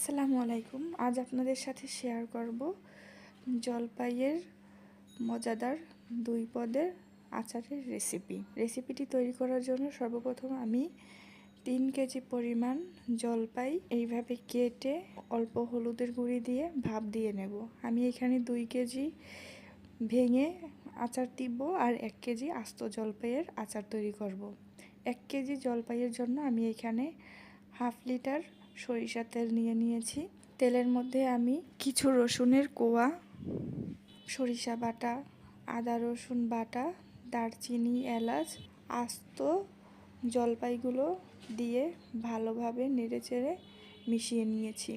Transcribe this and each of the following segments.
আসসালামু আলাইকুম। আজ আপনাদের সাথে শেয়ার করব জলপাইয়ের মজাদার 2 পদের আচারের রেসিপিটি তৈরি করার জন্য সর্বপ্রথম আমি 3 কেজি পরিমাণ জলপাই এইভাবে কেটে অল্প হলুদের গুঁড়ি দিয়ে ভাপ দিয়ে নেব। আমি এখানে 2 কেজি ভেঙে আচার দিব আর 1 কেজি আস্ত জলপাইয়ের আচার তৈরি করব। 1 কেজি জলপাইয়ের জন্য আমি এখানে হাফ লিটার সরিষার তেল নিয়েছি। তেলের মধ্যে আমি কিছু রসুনের কোয়া, সরিষা বাটা, আদা রসুন বাটা, দারচিনি, এলাচ, আস্ত জলপাইগুলো দিয়ে ভালোভাবে নেড়েচেড়ে মিশিয়ে নিয়েছি।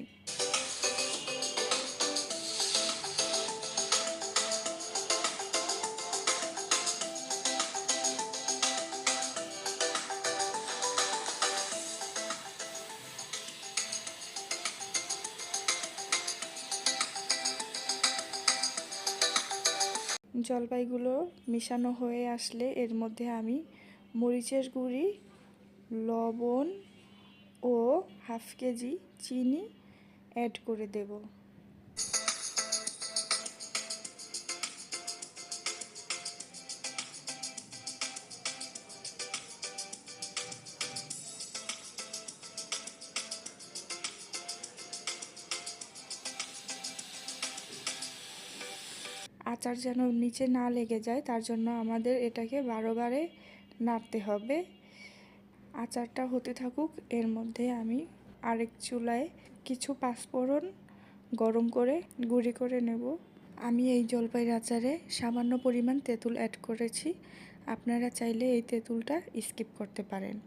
জলপাইগুলো মেশানো হয়ে আসলে এর মধ্যে আমি মরিচের গুঁড়ি, লবণ ও হাফ কেজি চিনি অ্যাড করে দেব। আচার যেন নিচে না লেগে যায় তার জন্য আমাদের এটাকে বারে নাড়তে হবে। আচারটা হতে থাকুক, এর মধ্যে আমি আরেক চুলায় কিছু পাঁচফোড়ন গরম করে গুঁড়ি করে নেব। আমি এই জলপাইয়ের আচারে সামান্য পরিমাণ তেঁতুল অ্যাড করেছি, আপনারা চাইলে এই তেঁতুলটা স্কিপ করতে পারেন।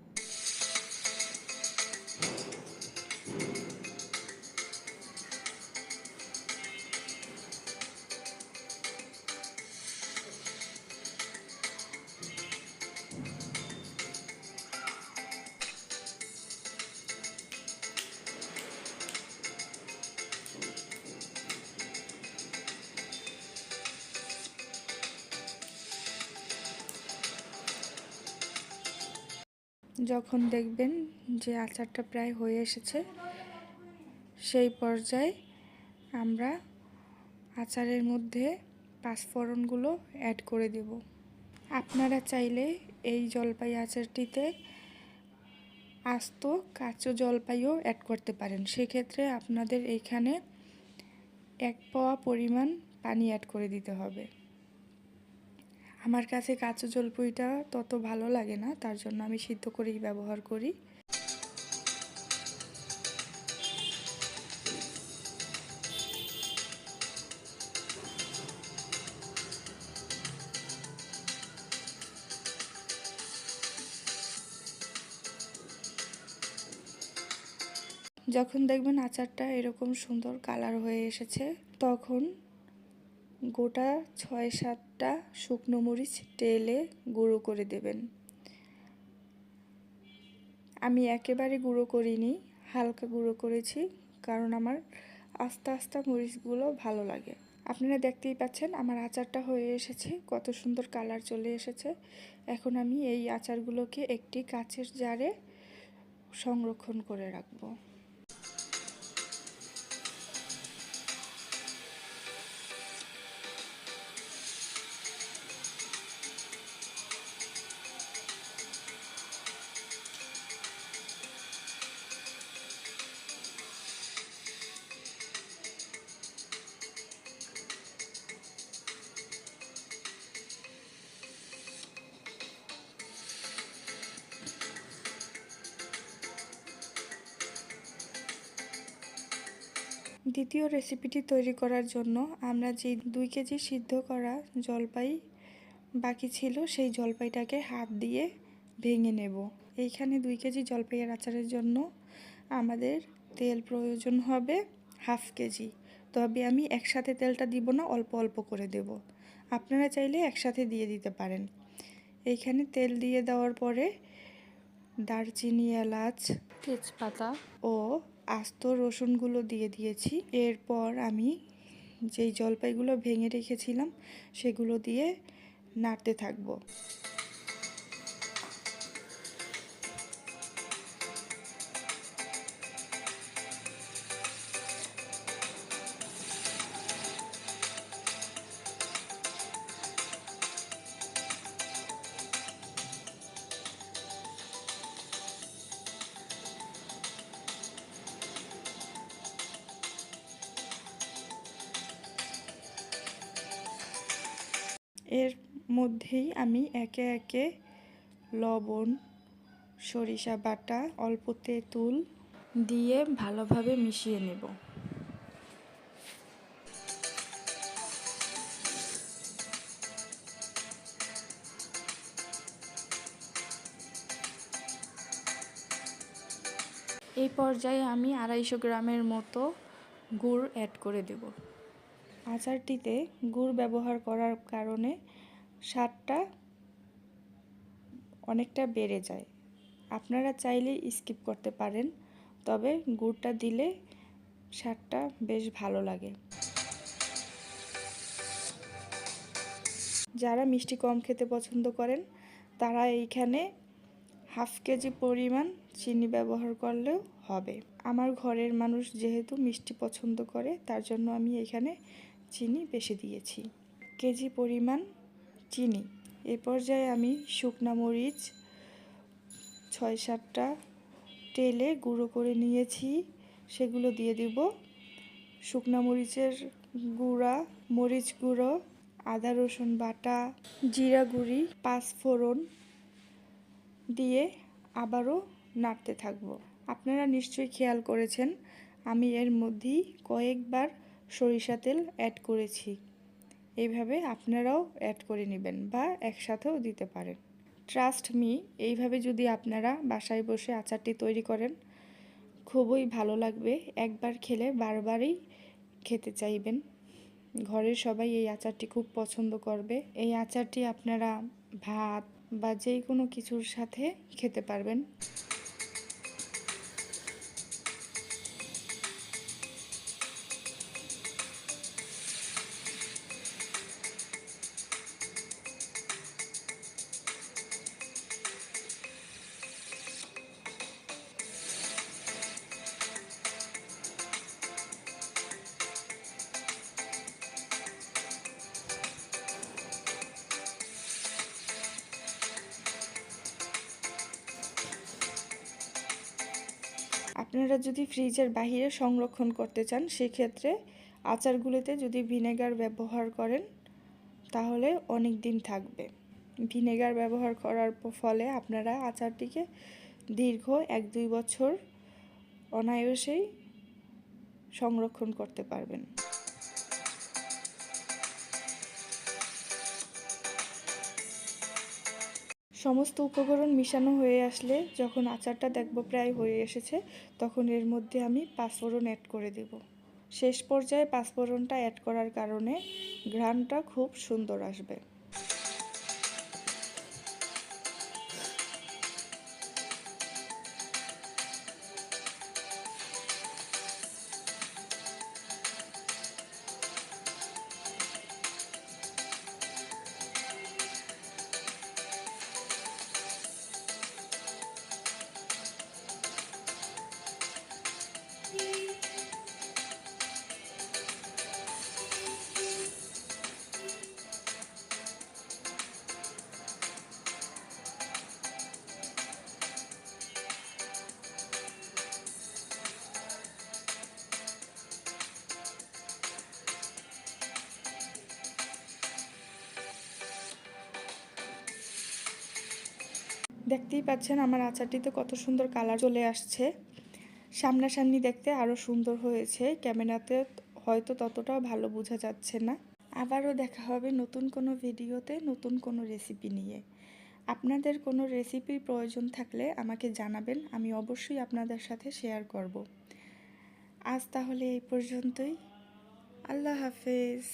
যখন দেখবেন যে আচারটা প্রায় হয়ে এসেছে, সেই পর্যায়ে আমরা আচারের মধ্যে পাঁচফোড়নগুলো অ্যাড করে দেব। আপনারা চাইলে এই জলপাই আচারটিতে আস্ত কাঁচা জলপাইও অ্যাড করতে পারেন, সেক্ষেত্রে আপনাদের এইখানে 1 পোয়া পরিমাণ পানি অ্যাড করে দিতে হবে। আমার কাছে কাঁচা জলপাইটা তত ভালো লাগে না, তার জন্য আমি সিদ্ধ করেই ব্যবহার করি। যখন দেখবেন আচারটা এরকম সুন্দর কালার হয়ে এসেছে, তখন গোটা 6-7টা শুকনো মরিচ টেলে গুঁড়ো করে দেবেন। আমি একেবারে গুঁড়ো করিনি, হালকা গুঁড়ো করেছি, কারণ আমার আস্তে আস্তে মরিচগুলো ভালো লাগে। আপনারা দেখতেই পাচ্ছেন আমার আচারটা হয়ে এসেছে, কত সুন্দর কালার চলে এসেছে। এখন আমি এই আচারগুলোকে একটি কাচের জারে সংরক্ষণ করে রাখবো। দ্বিতীয় রেসিপিটি তৈরি করার জন্য আমরা যে 2 কেজি সিদ্ধ করা জলপাই বাকি ছিল, সেই জলপাইটাকে হাত দিয়ে ভেঙে নেব। এইখানে 2 কেজি জলপাইয়ের আচারের জন্য আমাদের তেল প্রয়োজন হবে হাফ কেজি। তবে আমি একসাথে তেলটা দিব না, অল্প অল্প করে দেব। আপনারা চাইলে একসাথে দিয়ে দিতে পারেন। এইখানে তেল দিয়ে দেওয়ার পরে দারচিনি, এলাচ, তেজপাতা ও আস্ত রসুনগুলো দিয়ে দিয়েছি। এরপর আমি যেই জলপাইগুলো ভেঙে রেখেছিলাম সেগুলো দিয়ে নাড়তে থাকবো। এর মধ্যেই আমি একে একে লবণ, সরিষা বাটা, অল্প তেঁতুল দিয়ে ভালোভাবে মিশিয়ে নেব। এই পর্যায়ে আমি 250 গ্রামের মতো গুড় অ্যাড করে দেব। আচারটিতে গুড় ব্যবহার করার কারণে স্বাদটা অনেকটা বেড়ে যায়। আপনারা চাইলে স্কিপ করতে পারেন, তবে গুড়টা দিলে স্বাদটা বেশ ভালো লাগে। যারা মিষ্টি কম খেতে পছন্দ করেন তারা এইখানে হাফ কেজি পরিমাণ চিনি ব্যবহার করলেও হবে। আমার ঘরের মানুষ যেহেতু মিষ্টি পছন্দ করে, তার জন্য আমি এখানে চিনি বেশি দিয়েছি। কেজি পরিমাণ চিনি। এ পর্যায়ে আমি শুকনা মরিচ 6-7টা টেলে গুঁড়ো করে নিয়েছি, সেগুলো দিয়ে দিব। শুকনা মরিচের গুঁড়া, মরিচ গুঁড়ো, আদা রসুন বাটা, জিরা গুঁড়ি, 5 ফোড়ন দিয়ে আবারও নাড়তে থাকব। আপনারা নিশ্চয়ই খেয়াল করেছেন আমি এর মধ্যেই কয়েকবার সরিষা তেল অ্যাড করেছি। এইভাবে আপনারাও অ্যাড করে নেবেন বা একসাথেও দিতে পারেন। ট্রাস্ট মি, এইভাবে যদি আপনারা বাসায় বসে আচারটি তৈরি করেন খুবই ভালো লাগবে। একবার খেলে বারবারই খেতে চাইবেন। ঘরের সবাই এই আচারটি খুব পছন্দ করবে। এই আচারটি আপনারা ভাত বা যে কোনো কিছুর সাথে খেতে পারবেন। আপনারা যদি ফ্রিজের বাহিরে সংরক্ষণ করতে চান, সেক্ষেত্রে আচারগুলোতে যদি ভিনেগার ব্যবহার করেন তাহলে অনেক দিন থাকবে। ভিনেগার ব্যবহার করার ফলে আপনারা আচারটিকে দীর্ঘ 1-2 বছর অনায়াসেই সংরক্ষণ করতে পারবেন। সমস্ত উপকরণ মিশানো হয়ে আসলে যখন আচারটা দেখব প্রায় হয়ে এসেছে, তখন এর মধ্যে আমি 5 ফোড়ন অ্যাড করে দেব। শেষ পর্যায়ে 5 ফোড়নটা অ্যাড করার কারণে ঘ্রাণটা খুব সুন্দর আসবে। দেখতেই পাচ্ছেন আমার আচারটিতে কত সুন্দর কালার চলে আসছে। সামনাসামনি দেখতে আরও সুন্দর হয়েছে, ক্যামেরাতে হয়তো ততটাও ভালো বোঝা যাচ্ছে না। আবারও দেখা হবে নতুন কোনো ভিডিওতে নতুন কোনো রেসিপি নিয়ে। আপনাদের কোনো রেসিপির প্রয়োজন থাকলে আমাকে জানাবেন, আমি অবশ্যই আপনাদের সাথে শেয়ার করব। আজ তাহলে এই পর্যন্তই। আল্লাহ হাফেজ।